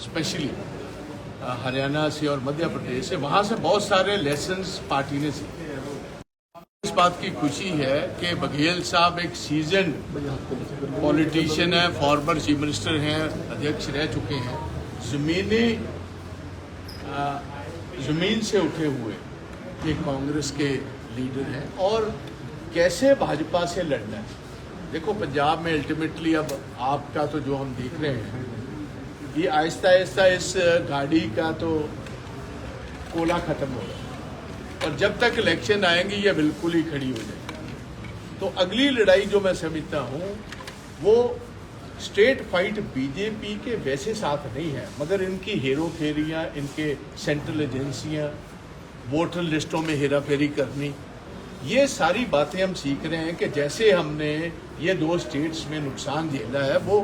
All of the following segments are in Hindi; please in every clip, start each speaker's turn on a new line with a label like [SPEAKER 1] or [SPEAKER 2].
[SPEAKER 1] स्पेशली हरियाणा से और मध्य प्रदेश से, वहाँ से बहुत सारे लेसन्स पार्टी ने सीखे। इस बात की खुशी है कि बघेल साहब एक सीजन पॉलिटिशियन है, फॉर्मर चीफ मिनिस्टर हैं, अध्यक्ष रह चुके हैं, जमीन से उठे हुए एक कांग्रेस के लीडर हैं और कैसे भाजपा से लड़ना है। देखो पंजाब में अल्टीमेटली अब आपका तो जो हम देख रहे हैं ये आहिस्ता आहिस्ता इस गाड़ी का तो कोला खत्म हो रहा है और जब तक इलेक्शन आएंगे ये बिल्कुल ही खड़ी हो जाएगी। तो अगली लड़ाई जो मैं समझता हूँ वो स्टेट फाइट बीजेपी के वैसे साथ नहीं है, मगर इनकी हेरो फेरियाँ, इनके सेंट्रल एजेंसियाँ, वोटर लिस्टों में हेरा फेरी करनी, ये सारी बातें हम सीख रहे हैं कि जैसे हमने ये 2 स्टेट्स में नुकसान झेला है वो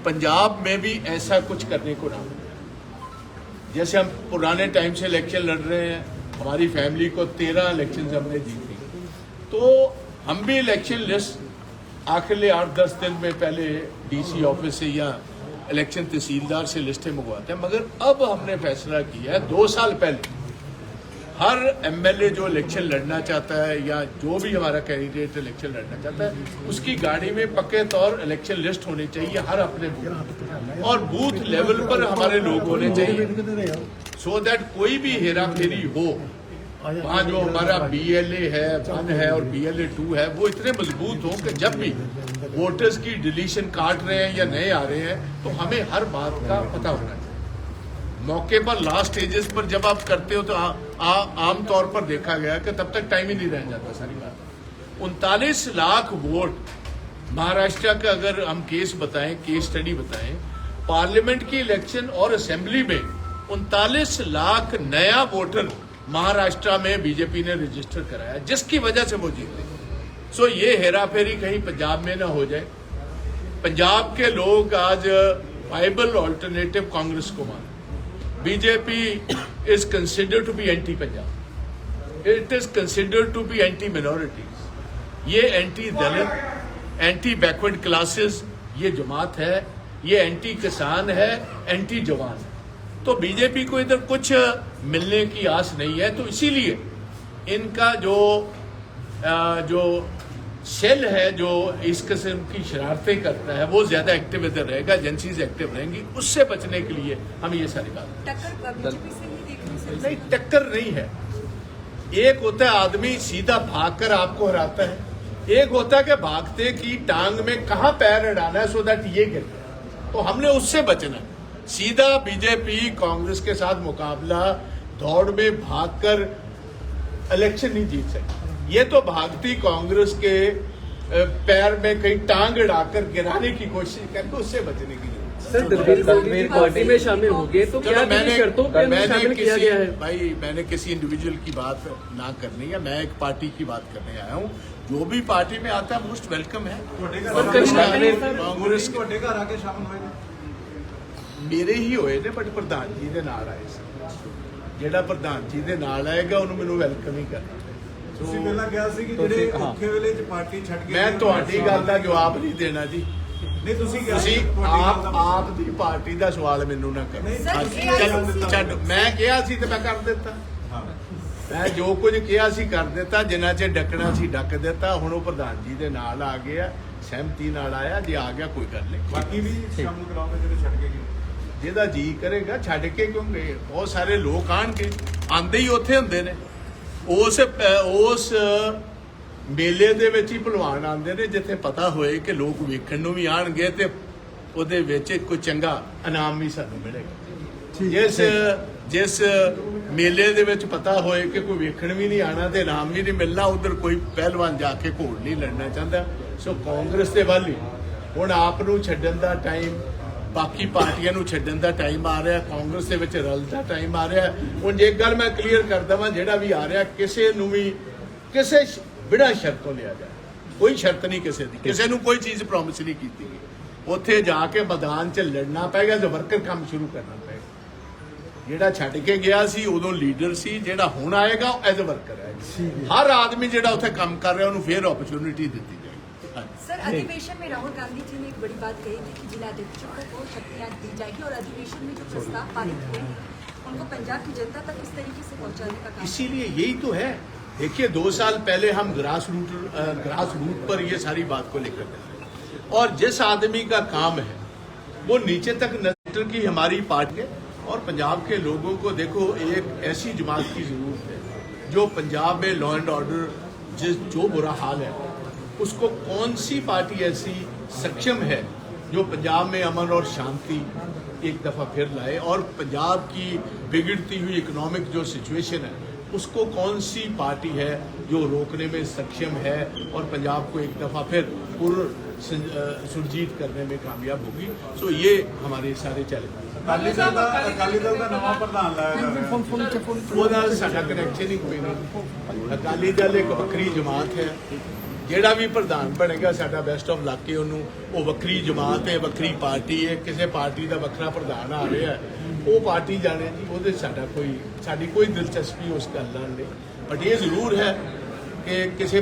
[SPEAKER 1] पंजाब में भी ऐसा कुछ करने को ना मिले। जैसे हम पुराने टाइम से इलेक्शन लड़ रहे हैं, हमारी फैमिली को 13 इलेक्शन हमने जीती, तो हम भी इलेक्शन लिस्ट आखिर 8-10 दिन में पहले डीसी ऑफिस से या इलेक्शन तहसीलदार से लिस्टें मंगवाते हैं। मगर अब हमने फैसला किया है 2 साल पहले हर एमएलए जो इलेक्शन लड़ना चाहता है या जो भी हमारा कैंडिडेट इलेक्शन लड़ना चाहता है उसकी गाड़ी में पक्के तौर इलेक्शन लिस्ट होनी चाहिए, हर अपने बूथ और बूथ लेवल पर हमारे लोग होने चाहिए, सो दैट कोई भी हेरा फेरी हो वहाँ जो हमारा BLA है 1 है और BLA 2 है वो इतने मजबूत हो कि जब भी वोटर्स की डिलीशन काट रहे हैं या नए आ रहे हैं तो हमें हर बात का पता होना चाहिए। मौके पर लास्ट स्टेजेस पर जब आप करते हो तो आम तौर पर देखा गया कि तब तक टाइम ही नहीं रह जाता। सारी बात 39 लाख वोट महाराष्ट्र का अगर हम केस बताएं, केस स्टडी बताएं, पार्लियामेंट की इलेक्शन और असेंबली में 39 लाख नया वोटर महाराष्ट्र में बीजेपी ने रजिस्टर कराया जिसकी वजह से वो जीते। सो ये हेरा फेरी कहीं पंजाब में ना हो जाए। पंजाब के लोग आज वाइबल ऑल्टरनेटिव कांग्रेस को मानते। BJP is considered to be anti-Punjab. It is considered to be anti-minorities. ये एंटी दलित, एंटी बैकवर्ड क्लासेस ये जमात है, ये एंटी किसान है, एंटी जवान है। तो बीजेपी को इधर कुछ मिलने की आस नहीं है। तो इसीलिए इनका जो सेल है जो इस किस्म की शरारतें करता है वो ज्यादा एक्टिव इधर रहेगा, एजेंसीज एक्टिव रहेंगी। उससे बचने के लिए हम ये सारी बात नहीं, टक्कर नहीं है। एक होता है आदमी सीधा भागकर आपको हराता है, एक होता है कि भागते की टांग में कहां पैर अड़ाना है सो दैट ये गिर जाए। तो हमने उससे बचना है। सीधा बीजेपी कांग्रेस के साथ मुकाबला दौड़ में भागकर इलेक्शन नहीं जीत सकती। ये तो भागती कांग्रेस के पैर में कहीं टांग अड़ाकर गिराने की कोशिश करके उससे बचने की
[SPEAKER 2] सर पार्टी में शामिल हो गए तो क्या शर्तों पर शामिल किया गया है?
[SPEAKER 1] भाई मैंने किसी इंडिविजुअल की बात ना करनी है, मैं एक पार्टी की बात करने आया हूँ। जो भी पार्टी में आता है मोस्ट वेलकम है। कांग्रेस मेरे ही होए ने बट प्रधान जी दे नाल आए सी, जेड़ा प्रधान जी दे नाल आएगा उन्होंने मैनू वेलकम ही करना।
[SPEAKER 3] ਤੁਸੀਂ ਪਹਿਲਾਂ ਕਿਹਾ ਸੀ ਕਿ ਜਿਹੜੇ ਔਖੇ ਵੇਲੇ 'ਚ ਪਾਰਟੀ ਛੱਡ ਕੇ
[SPEAKER 1] ਮੈਂ ਤੁਹਾਡੀ ਗੱਲ ਦਾ ਜਵਾਬ ਨਹੀਂ ਦੇਣਾ ਜੀ।
[SPEAKER 3] ਨਹੀਂ ਤੁਸੀਂ
[SPEAKER 1] ਆਪ ਦੀ ਪਾਰਟੀ ਦਾ ਸਵਾਲ ਮੈਨੂੰ ਨਾ ਕਰੋ। ਛੱਡ, ਮੈਂ ਕਿਹਾ ਸੀ ਤੇ ਮੈਂ ਕਰ ਦਿੱਤਾ। ਮੈਂ ਜੋ ਕੁਝ ਕਿਹਾ ਸੀ ਕਰ ਦਿੱਤਾ, ਜਿੰਨਾ ਚਿਰ ਡੱਕਣਾ ਸੀ ਡੱਕ ਦਿੱਤਾ। ਹੁਣ ਉਹ ਪ੍ਰਧਾਨ ਜੀ ਦੇ ਨਾਲ ਆ ਗਿਆ, ਸਹਿਮਤੀ ਨਾਲ ਆਇਆ। ਜੇ ਆ ਗਿਆ ਕੋਈ ਗੱਲ ਨਹੀਂ,
[SPEAKER 3] ਬਾਕੀ ਵੀ ਸ਼ਾਮਲ ਕਰਾਉਂਗੇ ਜਿਹੜੇ ਛੱਡ ਕੇ ਗਏ।
[SPEAKER 1] ਜਿਹਦਾ ਜੀ ਕਰੇਗਾ ਛੱਡ ਕੇ ਕਿਉਂ ਗਏ? ਬਹੁਤ ਸਾਰੇ ਲੋਕ ਆਣਗੇ, ਆਂਦੇ ਹੀ ਉੱਥੇ ਹੁੰਦੇ ਨੇ। ਉਸ ਮੇਲੇ ਦੇ ਵਿੱਚ ਹੀ ਭਲਵਾਨ ਆਉਂਦੇ ਨੇ ਜਿੱਥੇ ਪਤਾ ਹੋਏ ਕਿ ਲੋਕ ਵੇਖਣ ਨੂੰ ਵੀ ਆਣਗੇ ਤੇ ਉਹਦੇ ਵਿੱਚ ਕੋਈ ਚੰਗਾ ਇਨਾਮ ਵੀ ਸਾਨੂੰ ਮਿਲੇਗਾ। ਜਿਸ ਮੇਲੇ ਦੇ ਵਿੱਚ ਪਤਾ ਹੋਏ ਕਿ ਕੋਈ ਵੇਖਣ ਵੀ ਨਹੀਂ ਆਣਾ ਤੇ ਇਨਾਮ ਵੀ ਨਹੀਂ ਮਿਲਣਾ, ਉਧਰ ਕੋਈ ਪਹਿਲਵਾਨ ਜਾ ਕੇ ਘੋੜ ਨਹੀਂ ਲੜਨਾ ਚਾਹੁੰਦਾ। ਸੋ ਕਾਂਗਰਸ ਦੇ ਵੱਲ ਹੀ ਹੁਣ ਆਪ ਨੂੰ ਛੱਡਣ ਦਾ ਟਾਈਮ, ਬਾਕੀ ਪਾਰਟੀਆਂ ਨੂੰ ਛੱਡਣ ਦਾ ਟਾਈਮ ਆ ਰਿਹਾ, ਕਾਂਗਰਸ ਦੇ ਵਿੱਚ ਰਲਣ ਦਾ ਟਾਈਮ ਆ ਰਿਹਾ। ਹੁਣ ਇੱਕ ਗੱਲ ਮੈਂ ਕਲੀਅਰ ਕਰ ਦਵਾਂ, ਜਿਹੜਾ ਵੀ ਆ ਰਿਹਾ ਕਿਸੇ ਨੂੰ ਵੀ ਕਿਸੇ ਬਿਨਾਂ ਸ਼ਰਤੋਂ ਲਿਆ ਜਾਏ। ਕੋਈ ਸ਼ਰਤ ਨਹੀਂ ਕਿਸੇ ਦੀ, ਕਿਸੇ ਨੂੰ ਕੋਈ ਚੀਜ਼ ਪ੍ਰੋਮਿਸ ਨਹੀਂ ਕੀਤੀ ਗਈ। ਉੱਥੇ ਜਾ ਕੇ ਮੈਦਾਨ 'ਚ ਲੜਨਾ ਪਏਗਾ, ਜੋ ਵਰਕਰ ਕੰਮ ਸ਼ੁਰੂ ਕਰਨਾ ਪਏਗਾ। ਜਿਹੜਾ ਛੱਡ ਕੇ ਗਿਆ ਸੀ ਉਦੋਂ ਲੀਡਰ ਸੀ, ਜਿਹੜਾ ਹੁਣ ਆਏਗਾ ਉਹ ਐਜ਼ ਅ ਵਰਕਰ ਹੈ। ਹਰ ਆਦਮੀ ਜਿਹੜਾ ਉੱਥੇ ਕੰਮ ਕਰ ਰਿਹਾ ਉਹਨੂੰ ਫੇਰ ਓਪਰਚੁਨਿਟੀ ਦਿੱਤੀ ਜਾਏਗੀ।
[SPEAKER 4] सर, अधिवेशन में राहुल गांधी जी ने एक बड़ी बात कही थी कि जिलाध्यक्षों को शक्तियां दी जाएगी और अधिवेशन में जो प्रस्ताव पारित हुए उनको पंजाब की जनता तक इस तरीके से पहुंचाने का काम।
[SPEAKER 1] इसीलिए यही तो है। देखिए 2 साल पहले हम ग्रास रूट पर ये सारी बात को लेकर गए और जिस आदमी का काम है वो नीचे तक नजर की हमारी पार्टी है और पंजाब के लोगों को देखो एक ऐसी जमात की जरूरत है जो पंजाब में लॉ एंड ऑर्डर जो बुरा हाल है उसको कौन सी पार्टी ऐसी सक्षम है जो पंजाब में अमन और शांति एक दफा फिर लाए और पंजाब की बिगड़ती हुई इकोनॉमिक जो सिचुएशन है उसको कौन सी पार्टी है जो रोकने में सक्षम है और पंजाब को एक दफा फिर सुरजीत करने में कामयाब होगी। सो ये हमारे सारे चैलेंज
[SPEAKER 3] ਅਕਾਲੀ ਦਲ ਦਾ ਨਵਾਂ ਪ੍ਰਧਾਨ ਲਾਇਆ ਗਿਆ
[SPEAKER 1] ਉਹਦਾ ਸਾਡਾ ਕਨੈਕਸ਼ਨ ਹੀ ਕੋਈ ਨਹੀਂ। ਅਕਾਲੀ ਦਲ ਇੱਕ ਵੱਖਰੀ ਜਮਾਤ ਹੈ, ਜਿਹੜਾ ਵੀ ਪ੍ਰਧਾਨ ਬਣੇਗਾ ਸਾਡਾ ਬੈਸਟ ਆਫ ਲੱਕ ਹੈ ਉਹਨੂੰ। ਉਹ ਵੱਖਰੀ ਜਮਾਤ ਹੈ, ਵੱਖਰੀ ਪਾਰਟੀ ਹੈ, ਕਿਸੇ ਪਾਰਟੀ ਦਾ ਵੱਖਰਾ ਪ੍ਰਧਾਨ ਆ ਰਿਹਾ ਹੈ ਉਹ ਪਾਰਟੀ ਜਾਣੇ ਜੀ, ਉਹਦੇ ਸਾਡੀ ਕੋਈ ਦਿਲਚਸਪੀ ਉਸ ਗੱਲ ਨਾਲ ਨਹੀਂ। ਬਟ ਇਹ ਜ਼ਰੂਰ ਹੈ ਕਿ ਕਿਸੇ